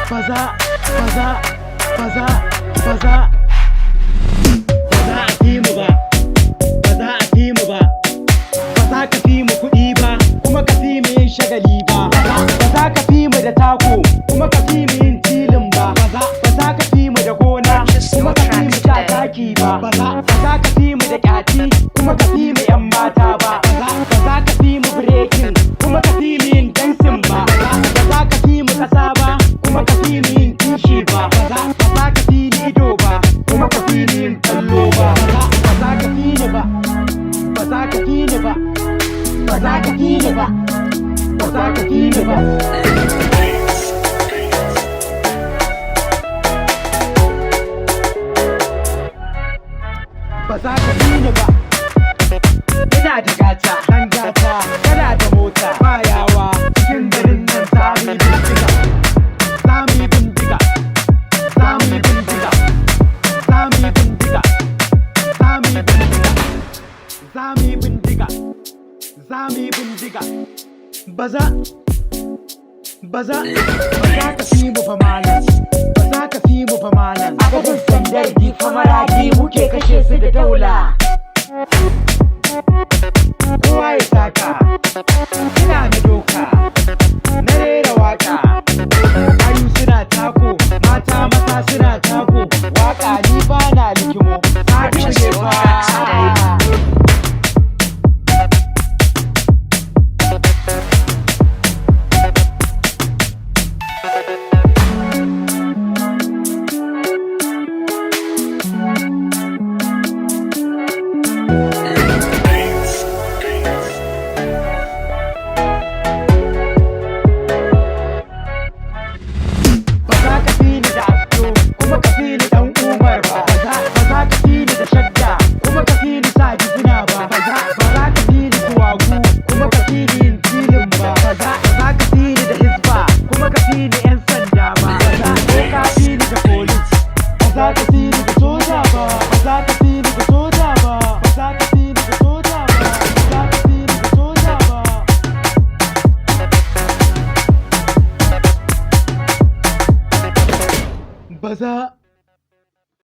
baza a fi mu ba, baza a fi mu ba, baza ka fi mu kuɗi ba kuma ka fi mu yin shagali ba, baza ka fi mu da tako kuma ka fi mu yin tilin ba, baza ka fi mu da gona kuma ka fi mu sha taki ba, baza ka fi mu da kyati kuma ka fi mu yan mata ba, baza ka fi mu breaking kuma ka fi mu yin dancing ba, baza ka fi mu kasa ba kuma ka fi mu yin kishi ba, baza ka fi ni ido ba kuma ka fi ni yin kallo ba, baza ka fi ni ba, baza ka fi ni ba, baza ka fi ni ba, baza ka fi ni ba. Ba za ka fi ni ba. Ina da gata, ɗan gata, kana da mota, ba yawa, cikin garin nan za mu yi bindiga, za mu yi bindiga, za mu yi bindiga, za mu yi bindiga, za mu yi bindiga, za mu yi bindiga, za mu yi bindiga. Baza ka fi mu fa malam, baza ka fi mu fa malam. A gaban sandar di fa maradi muke kashe su da daula.